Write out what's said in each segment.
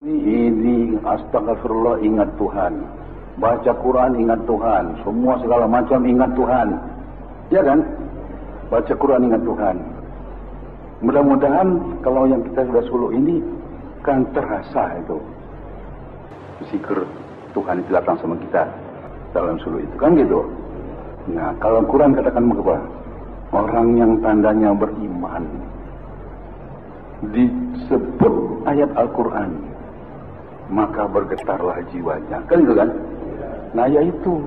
Ini astagfirullah, ingat Tuhan. Baca Quran ingat Tuhan. Semua segala macam ingat Tuhan. Ya kan? Baca Quran ingat Tuhan. Mudah-mudahan kalau yang kita sudah suluh ini kan terasa itu. Zikir Tuhan itu datang sama kita dalam suluh itu kan gitu. Nah, kalau Quran katakan apa? Orang yang tandanya beriman. Disebut ayat Al-Quran, maka bergetarlah jiwanya. Kan itu kan? Nah, yaitu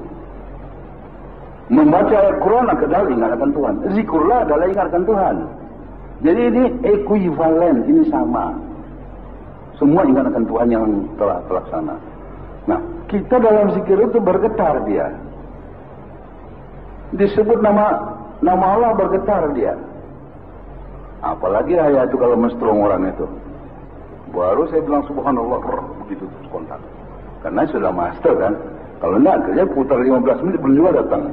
membaca ayat Quran adalah ingatkan Tuhan. Zikrullah adalah ingatkan Tuhan. Jadi ini ekuivalen, ini sama. Semua ingatkan Tuhan yang telah terlaksana. Nah, kita dalam zikir itu bergetar dia. Disebut nama Allah bergetar dia. Apalagi ayat itu kalau menstrong orang itu. Baru saya bilang subhanallah, begitu terus kontak. Karena sudah master kan. Kalau enggak, kerja putar 15 menit belum juga datang.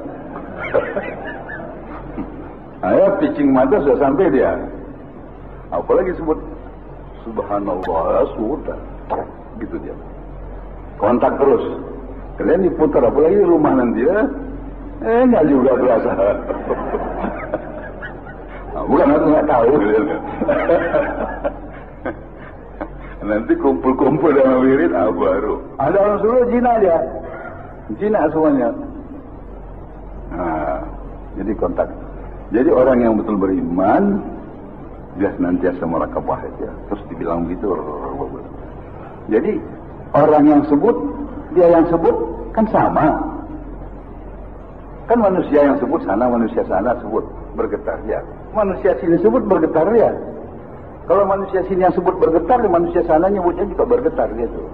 Ayat pitching mata sudah sampai dia. Apalagi sebut subhanallah, sudah. Gitu dia. Kontak terus. Kalian diputar, apalagi di rumah nanti ya. Enggak juga biasa. Bukan aku nggak tahu. Nanti kumpul-kumpul dengan wirid baru. Ada orang suruh Cina dia. Cina semuanya. Nah, jadi kontak. Jadi orang yang betul beriman dia senantiasa merakabah ya. Terus dibilang begitu. Jadi orang yang sebut, dia yang sebut kan sama. Kan manusia yang sebut sana, manusia sana sebut bergetar dia. Manusia sini sebut bergetar dia. Kalau manusia sini yang sebut bergetar, manusia sana nyebutnya juga bergetar gitu.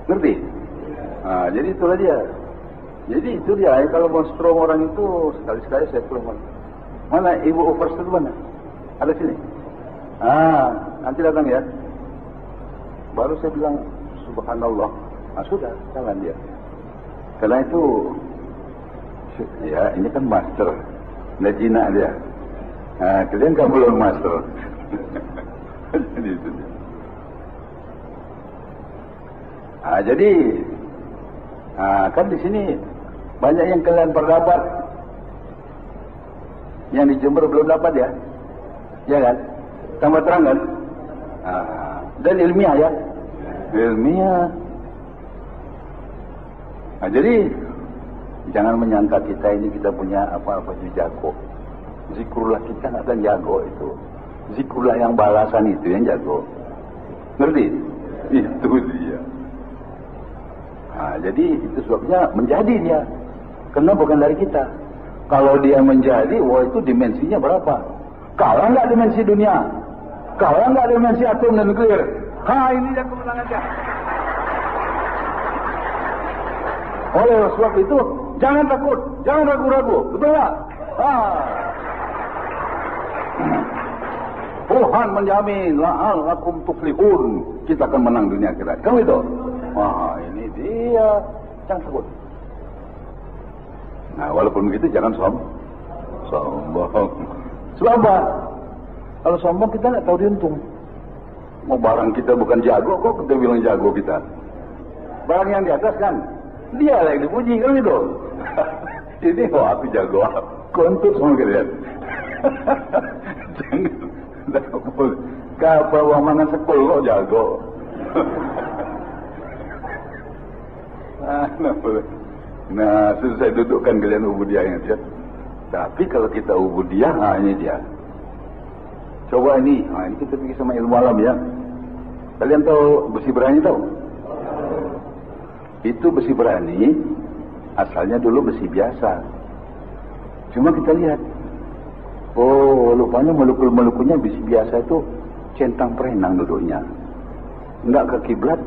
Ngerti? Nah, jadi itulah dia. Jadi itu dia. Kalau mau strong orang itu sekali-sekali saya keluar. Mana ibu Ufers itu mana? Ada sini. Nanti datang ya. Baru saya bilang subhanallah. Sudah, jalan dia. Karena itu ya, ini kan master. Nggak jinak dia. Kalian kan belum master. Jadi itu dia. Jadi kan di sini banyak yang kalian perdapat. Yang di Jember belum dapat ya. Ya kan? Tambah terang kan? Dan ilmiah ya. Ilmiah. Jadi jangan menyangka kita ini kita punya apa-apa jago. Zikrullah kita nggak akan jago itu. Zikrullah yang balasan itu yang jago. Ngerti? Itu dia. Jadi itu sebabnya menjadi dia. Karena bukan dari kita. Kalau dia menjadi, wah itu dimensinya berapa? Kalah nggak dimensi dunia? Kalah nggak dimensi atom dan nuklir? Ini dia kemenangannya. Oleh sebab itu, jangan takut, jangan ragu-ragu, betul nggak? Tuhan menjamin, la'alakum tuflihun, kita akan menang dunia akhirat. Kamu itu? Ini dia, jangan takut. Nah, walaupun begitu jangan sombong. Sebab apa? Kalau sombong kita nggak tahu diuntung. Mau barang kita bukan jago, kok kita bilang jago kita? Barang yang di atas kan? Dia yang dipuji kan itu. Ini aku jago. Kontut sama kalian. Jangan. Kapal wamangan sekul lo jago. Nah, saya dudukkan kalian ubudiyahnya dia. Tapi kalau kita ubudiyah, ini dia. Coba ini kita pergi sama ilmu alam ya. Kalian tahu besi berani tahu? Itu besi berani, asalnya dulu besi biasa. Cuma kita lihat, rupanya molekul-molekulnya besi biasa itu centang perenang duduknya. Enggak ke kiblat,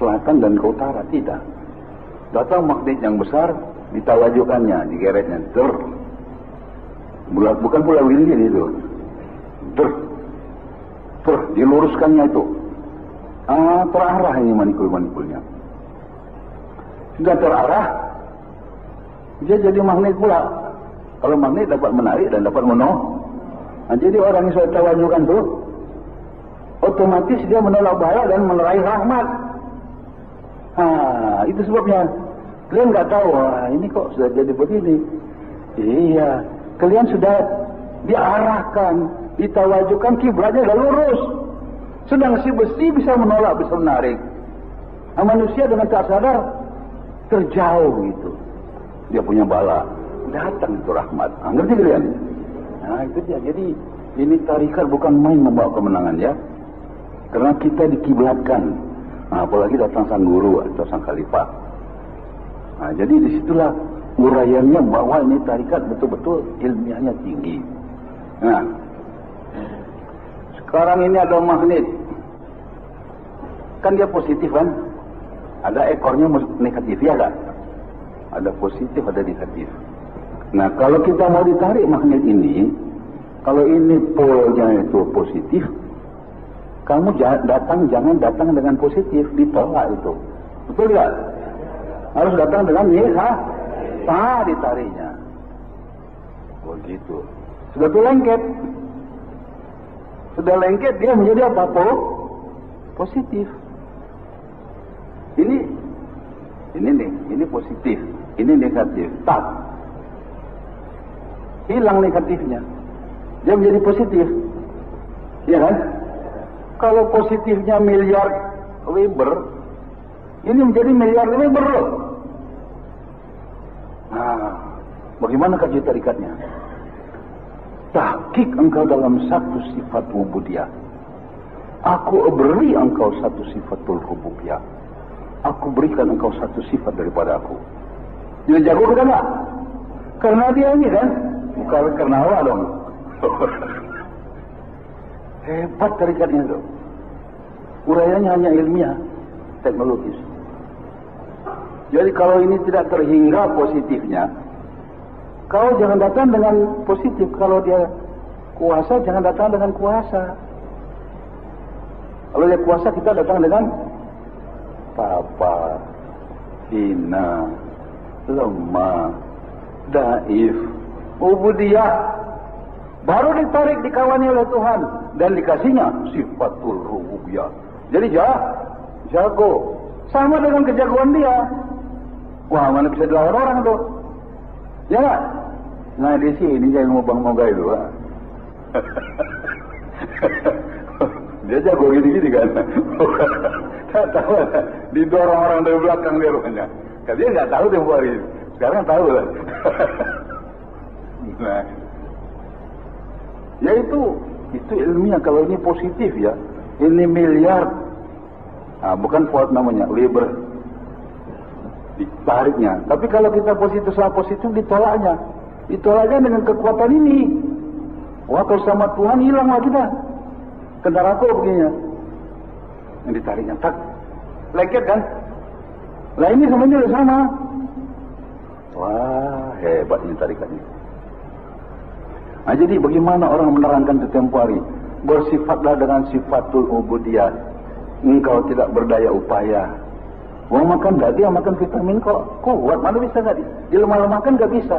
selatan dan ke utara, tidak. Datang magnet yang besar, ditawajukannya, digeretnya, bukan pula lilin itu, diluruskannya itu, terarah ini manikul-manikulnya. Sudah terarah, dia jadi magnet pula. Kalau magnet dapat menarik dan dapat jadi orang yang sudah tawajukan tuh, otomatis dia menolak bahaya dan meraih rahmat. Itu sebabnya kalian nggak tahu, ini kok sudah jadi begini. Iya, kalian sudah diarahkan, ditawajukan, kiblatnya sudah lurus. Sedang si besi bisa menolak, bisa menarik. Manusia dengan tak sadar terjauh gitu. Dia punya bala, datang itu rahmat. Ngerti kalian? Itu dia. Jadi ini tarikat bukan main membawa kemenangan ya. Karena kita dikiblatkan. Apalagi datang sang guru atau sang khalifah. Jadi disitulah uraiannya bahwa ini tarikat betul-betul ilmiahnya tinggi. Sekarang ini ada magnet. Kan dia positif kan? Ada ekornya negatif ya kan? Ada positif, ada negatif. Nah, kalau kita mau ditarik magnet ini, kalau ini polnya itu positif, kamu jangan datang dengan positif, ditolak itu. Betul tidak? Harus datang dengan ditariknya. Begitu. Sudah lengket. Sudah lengket, dia menjadi apa? Positif. Ini positif, ini negatif. Tak. Hilang negatifnya. Dia menjadi positif. Iya kan? Kalau positifnya miliar Weber, ini menjadi miliar Weber. Bagaimana kaji tarikatnya? Tahqiq engkau dalam satu sifat ubudiyah. Aku beri engkau satu sifatul rububiyah. Aku berikan engkau satu sifat daripada aku. Dia jago kan enggak? Karena dia ini kan, bukan karena Allah dong. Hebat tarikatnya itu. Uraiannya hanya ilmiah, teknologis. Jadi kalau ini tidak terhingga positifnya, kau jangan datang dengan positif. Kalau dia kuasa, jangan datang dengan kuasa. Kalau dia kuasa, kita datang dengan papa, hina, lemah, daif, ubudiyah. Baru ditarik, dikawani oleh Tuhan dan dikasihnya sifatul rububiyah. Jadi jago. Sama dengan kejagoan dia. Wah, mana bisa dilawan orang tuh? Ya nggak? Nah di sini jangan mau bang moga itu. Dia jago gini-gini kan. Tak tahu, didorong orang dari belakang dia rupanya. Dia nggak tahu dia buat ini. Sekarang tahu lah. Nah, ya itu ilmiah. Kalau ini positif ya, ini miliar. Bukan volt namanya, Weber. Ditariknya. Tapi kalau kita positif sama positif, ditolaknya dengan kekuatan ini. Wah, kalau sama Tuhan hilang lah kita. Kena rako begini. Yang ditariknya, tak lengket kan? Lah ini semuanya udah sama. Wah, hebat ini tarikatnya. Jadi bagaimana orang menerangkan di tempo hari? Bersifatlah dengan sifatul ubudiyah. Engkau tidak berdaya upaya. Wong makan enggak, dia makan vitamin kok kuat. Mana bisa enggak? Dia lemah-lemah kan enggak bisa.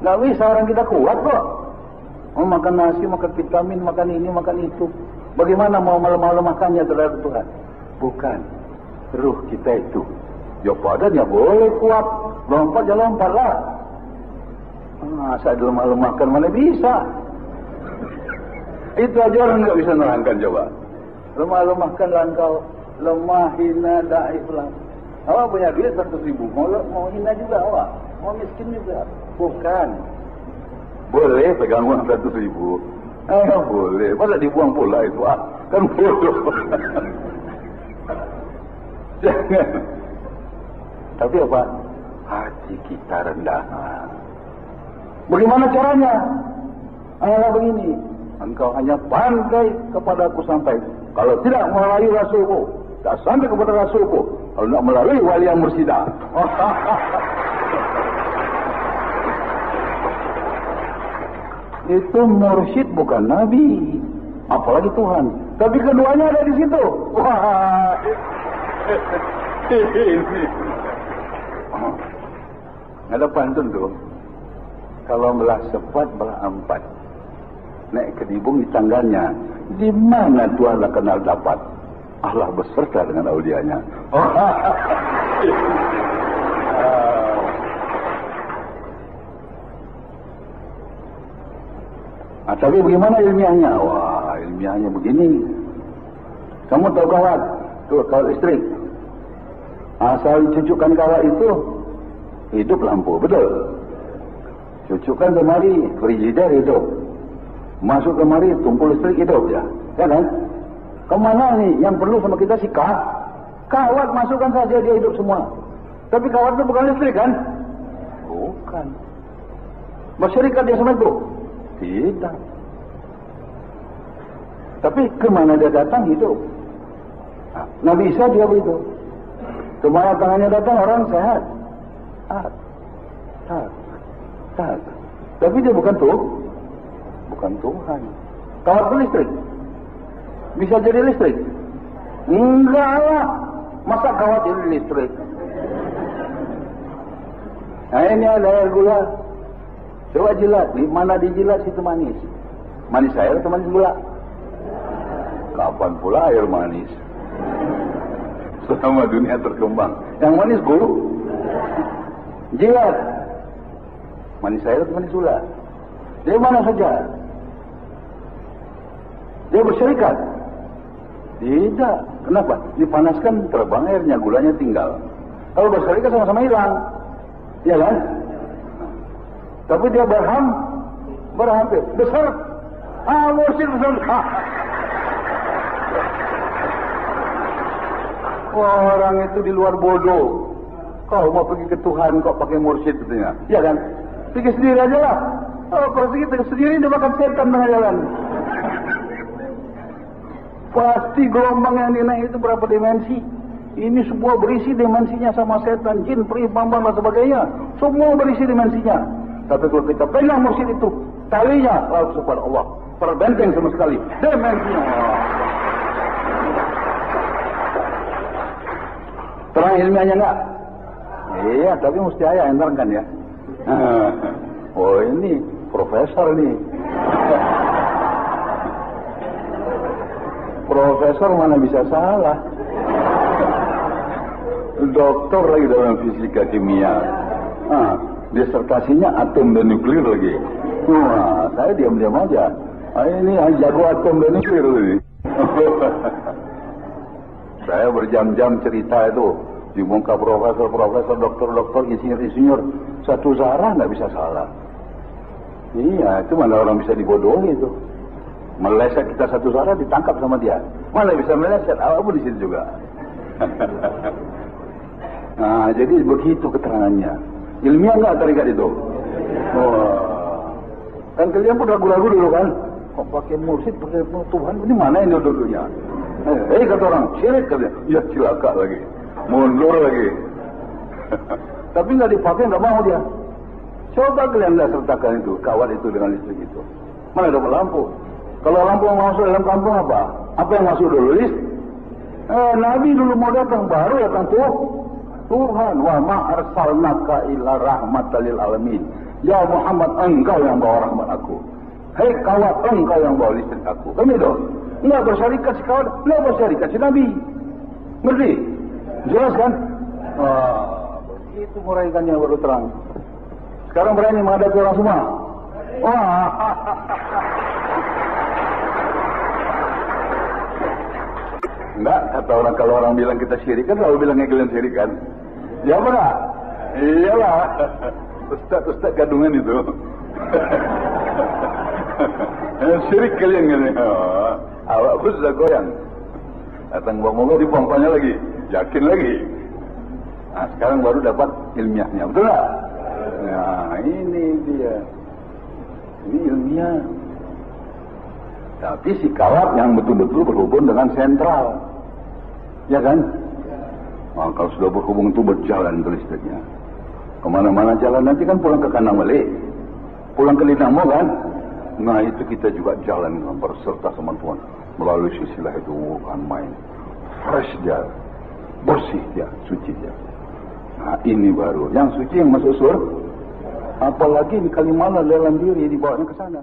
Enggak bisa orang kita kuat kok. Mau makan nasi, makan vitamin, makan ini, makan itu. Bagaimana mau melemah-lemahkannya terhadap Tuhan? Bukan. Ruh kita itu. Ya badannya boleh kuat. Lompat ya lompatlah. Saya lemah-lemahkan mana bisa. Itu aja orang enggak bisa nerangkan coba. Lemah-lemahkanlah engkau. Lemah, hina, daif lah. Awak punya duit 100.000. Mau hina juga awak. Mau miskin juga. Bukan. Boleh pegang uang 100.000. Boleh. Masa dibuang pula itu? Kan bodoh. Jangan. Tapi apa? Hati kita rendah. Bagaimana caranya? Begini. Engkau hanya pandai kepada aku sampai. Kalau tidak melalui Rasulku, tak sampai kepada Rasulku. Kalau tidak melalui wali yang mursyida. Itu mursyid bukan Nabi, apalagi Tuhan. Tapi keduanya ada di situ. Wah, ini ada pantun tuh. Kalau belah sepat, belah empat. naik ke dibung di tangganya. Di mana Tuhan lah kenal dapat? Allah beserta dengan aulianya. Tapi bagaimana ilmiahnya? Wah, ilmiahnya begini. Kamu tahu kawat? Tuh, kawat listrik. Asal cucukkan kawat itu, hidup lampu, betul? Cucukkan kemari, frigider hidup. Masuk kemari, tumpul listrik hidup ya. Ya kan? Kemana nih? Yang perlu sama kita sih kawat masukkan saja dia hidup semua. Tapi kawat itu bukan listrik kan? Bukan. Masyarakat dia sama itu? Tidak. Tapi kemana dia datang hidup? Nabi Isa juga begitu. Kemana tangannya datang orang sehat. Tak. Tapi dia bukan Tuhan. Kawat itu listrik. Bisa jadi listrik? Enggak lah. Masa kawat jadi listrik? Nah ini ada air gula. Coba jilat. Di mana dijilat situ manis. Manis air atau manis gula? Kapan pula air manis? Selama dunia terkembang. Yang manis gulu. Jilat. Manis air atau manis gula? Dari mana saja? Dia bersyarikat? Tidak. Kenapa? Dipanaskan terbang airnya, gulanya tinggal. Kalau bersyarikat sama-sama hilang. Ya kan? Tapi dia berhampir. Besar. Mursyid besar. Orang itu di luar bodoh. Kau mau pergi ke Tuhan, kau pakai mursyid katanya. Ya kan? Pergi sendiri aja lah. Kalau pergi sendiri dia makan setan tengah jalan. Pasti gelombang yang dinaik itu berapa dimensi. Ini semua berisi dimensinya sama setan, jin, peri, bambang dan sebagainya. Semua berisi dimensinya. Tapi kalau kita pegang mursyid itu, talinya, subhanallah, terbenteng sama sekali. Dimensinya. Terang ilmiahnya enggak? Iya, tapi mesti ayah yang terangkan ya. Oh ini profesor nih. Profesor mana bisa salah? Doktor lagi dalam fisika kimia. Disertasinya atom dan nuklir lagi. Saya diam-diam aja. Ini jago atom dan nuklir ini. Saya berjam-jam cerita itu di muka profesor, dokter, insinyur. Satu zarah nggak bisa salah. Iya, itu mana orang bisa dibodohi itu. Meleset kita satu zarah ditangkap sama dia. Mana bisa meleset? Apapun di situ juga. Nah, jadi begitu keterangannya. Ilmiah nggak tarikat itu? Kan kalian pun ragu-ragu dulu kan? Kok pakai mursyid, pakai Tuhan? Ini mana ini dulunya? Kata orang, syirik katanya. Ya cilaka lagi. Mundur lagi. Tapi nggak dipakai, nggak mau dia. Coba kalian lihat sertakan itu, kawat itu dengan listrik itu. Mana dapat lampu? Kalau lampu yang masuk dalam kampung apa? Apa yang masuk dulu? Listrik. Nabi dulu mau datang, baru datang Tuhan. Wa ma arsalnaka illa rahmatan lil alamin. Ya Muhammad, engkau yang bawa rahmat aku. Hei kawat, engkau yang bawa listrik aku. Kami dong. Nggak bersyarikat si kawan, nggak bersyarikat si Nabi. Ngerti? Jelas kan? Begitu muraikannya baru terang. Sekarang berani menghadapi orang semua. Enggak, kata orang kalau orang bilang kita syirik kan selalu bilangnya kalian syirik kan? Ya benar? Iyalah. Ustaz gadungan itu. Syirik kalian kan? Awak pun sudah goyang. Datang bawa dipompanya lagi. Yakin lagi. Nah, sekarang baru dapat ilmiahnya. Betul tak? Nah, ini dia. Ini ilmiah. Tapi si kawat yang betul-betul berhubung dengan sentral. Ya kan? Nah, kalau sudah berhubung itu berjalan listriknya. Kemana-mana jalan nanti kan pulang ke kanan balik. Pulang ke Linamo kan? Nah itu kita juga jalan berserta sama Tuhan. Melalui silsilah itu bukan main. Fresh dia. Bersih dia. Suci dia. Nah ini baru. Yang suci yang masuk surga. Apalagi di Kalimantan dalam diri dibawanya ke sana.